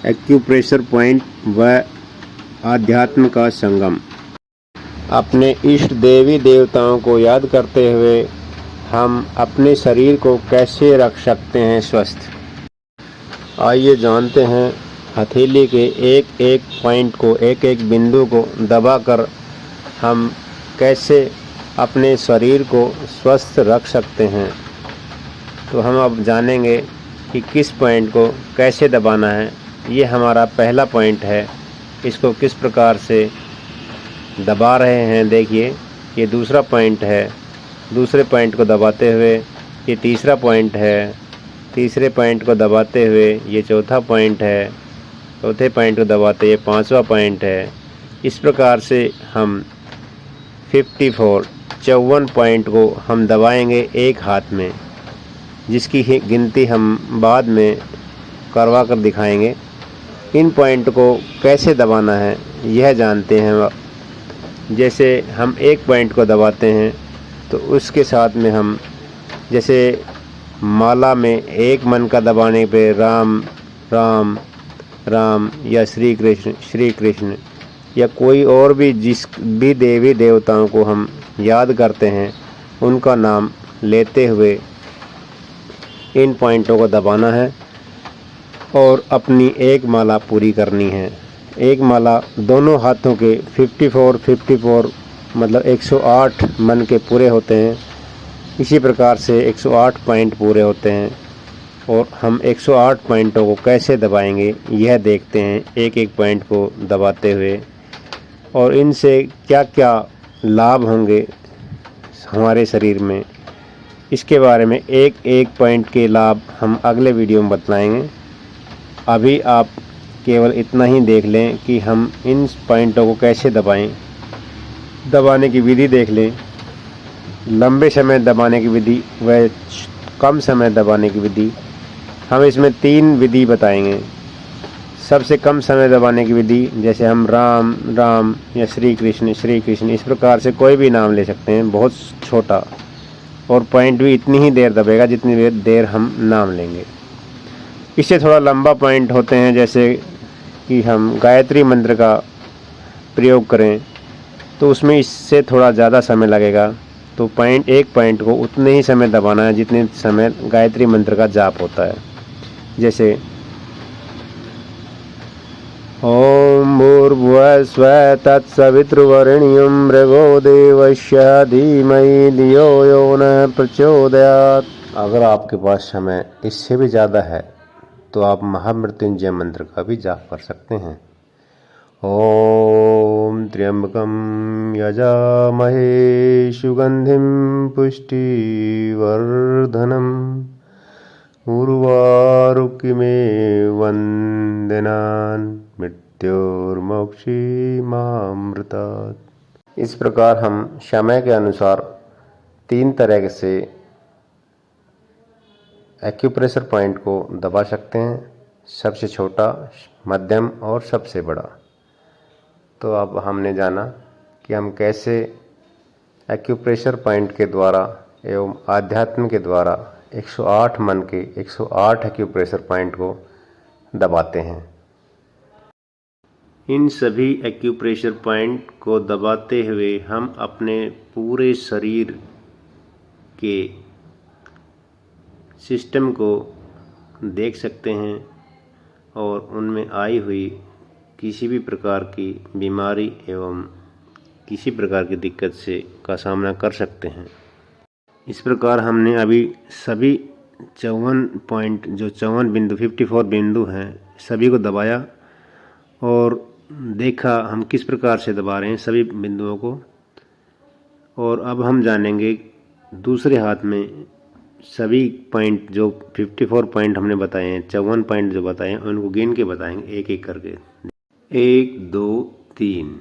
Acupressure point व आध्यात्म का संगम। अपने इष्ट देवी देवताओं को याद करते हुए हम अपने शरीर को कैसे रख सकते हैं स्वस्थ। आइए जानते हैं हथेली के एक एक पॉइंट को, एक एक बिंदु को दबाकर हम कैसे अपने शरीर को स्वस्थ रख सकते हैं। तो हम अब जानेंगे कि किस पॉइंट को कैसे दबाना है। ये हमारा पहला पॉइंट है, इसको किस प्रकार से दबा रहे हैं देखिए। ये दूसरा पॉइंट है, दूसरे पॉइंट को दबाते हुए ये तीसरा पॉइंट है, तीसरे पॉइंट को दबाते हुए ये चौथा पॉइंट है, चौथे पॉइंट को दबाते ये पांचवा पॉइंट है। इस प्रकार से हम 54 पॉइंट को हम दबाएंगे एक हाथ में, जिसकी गिनती हम बाद में करवा कर दिखाएंगे। इन पॉइंट को कैसे दबाना है यह जानते हैं। जैसे हम एक पॉइंट को दबाते हैं तो उसके साथ में हम जैसे माला में एक मन का दबाने पे राम राम राम या श्री कृष्ण या कोई और भी जिस भी देवी देवताओं को हम याद करते हैं उनका नाम लेते हुए इन पॉइंटों को दबाना है और अपनी एक माला पूरी करनी है। एक माला दोनों हाथों के 54 मतलब 108 मन के पूरे होते हैं। इसी प्रकार से 108 पॉइंट पूरे होते हैं और हम 108 पॉइंटों को कैसे दबाएंगे यह देखते हैं, एक एक पॉइंट को दबाते हुए। और इनसे क्या क्या लाभ होंगे हमारे शरीर में, इसके बारे में एक एक पॉइंट के लाभ हम अगले वीडियो में बतलाएंगे। अभी आप केवल इतना ही देख लें कि हम इन पॉइंटों को कैसे दबाएं। दबाने की विधि देख लें, लंबे समय दबाने की विधि व कम समय दबाने की विधि। हम इसमें 3 विधि बताएंगे। सबसे कम समय दबाने की विधि, जैसे हम राम राम या श्री कृष्ण इस प्रकार से कोई भी नाम ले सकते हैं, बहुत छोटा, और पॉइंट भी इतनी ही देर दबेगा जितनी देर हम नाम लेंगे। इससे थोड़ा लंबा पॉइंट होते हैं, जैसे कि हम गायत्री मंत्र का प्रयोग करें तो उसमें इससे थोड़ा ज़्यादा समय लगेगा। तो एक पॉइंट को उतने ही समय दबाना है जितने समय गायत्री मंत्र का जाप होता है। जैसे ओम भूर्भुवः स्वः तत्सवितुर्वरेण्यं भर्गो देवस्य धीमहि धियो यो नः प्रचोदयात्। अगर आपके पास समय इससे भी ज़्यादा है तो आप महामृत्युंजय मंत्र का भी जाप कर सकते हैं। ओम त्र्यंबकं यजामहे सुगंधिं पुष्टिवर्धनम् उर्वारुकमिव वंदनान् मृत्योर्मोक्षीमामृतात्। इस प्रकार हम समय के अनुसार 3 तरह से एक्यूप्रेशर पॉइंट को दबा सकते हैं, सबसे छोटा, मध्यम और सबसे बड़ा। तो अब हमने जाना कि हम कैसे एक्यूप्रेशर पॉइंट के द्वारा एवं आध्यात्म के द्वारा 108 मन के 108 एक्यूप्रेशर पॉइंट को दबाते हैं। इन सभी एक्यूप्रेशर पॉइंट को दबाते हुए हम अपने पूरे शरीर के सिस्टम को देख सकते हैं और उनमें आई हुई किसी भी प्रकार की बीमारी एवं किसी प्रकार की दिक्कत से का सामना कर सकते हैं। इस प्रकार हमने अभी सभी 54 पॉइंट, जो 54 बिंदु 54 बिंदु हैं, सभी को दबाया और देखा हम किस प्रकार से दबा रहे हैं सभी बिंदुओं को। और अब हम जानेंगे दूसरे हाथ में सभी पॉइंट, जो 54 पॉइंट हमने बताए हैं, 54 पॉइंट जो बताए हैं, उनको गिन के बताएंगे एक एक करके। 1 2 3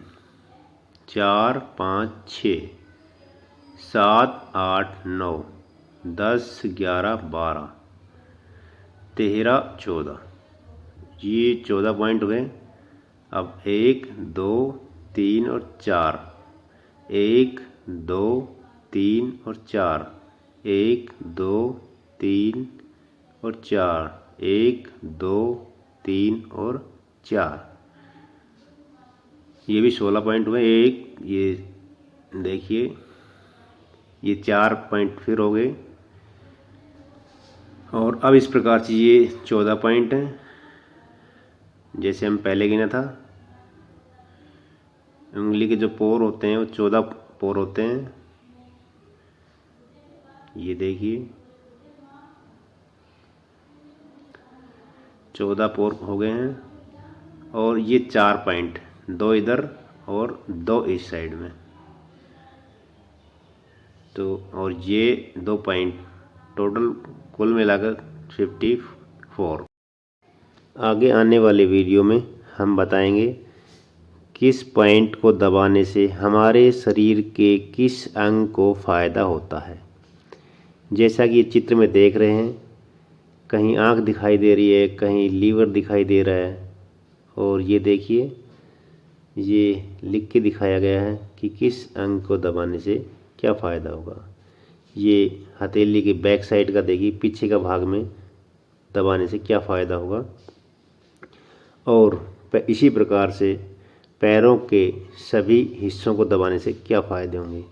4 5 6 7 8 9 10 11 12 13 14, ये 14 पॉइंट हुए। अब 1 2 3 और 4, 1 2 3 और 4, 1 2 3 और 4, 1 2 3 और 4, ये भी 16 पॉइंट हुए। एक ये देखिए, ये 4 पॉइंट फिर हो गए। और अब इस प्रकार से ये 14 पॉइंट हैं, जैसे हम पहले गिना था। उंगली के जो पोर होते हैं वो 14 पोर होते हैं। ये देखिए 14 पोर हो गए हैं। और ये 4 पॉइंट, 2 इधर और 2 इस साइड में, तो और ये 2 पॉइंट, टोटल कुल मिलाकर 54। आगे आने वाले वीडियो में हम बताएंगे किस पॉइंट को दबाने से हमारे शरीर के किस अंग को फ़ायदा होता है। जैसा कि ये चित्र में देख रहे हैं, कहीं आँख दिखाई दे रही है, कहीं लीवर दिखाई दे रहा है। और ये देखिए, ये लिख के दिखाया गया है कि किस अंग को दबाने से क्या फ़ायदा होगा। ये हथेली के बैक साइड का देखिए, पीछे का भाग में दबाने से क्या फ़ायदा होगा। और इसी प्रकार से पैरों के सभी हिस्सों को दबाने से क्या फ़ायदे होंगे।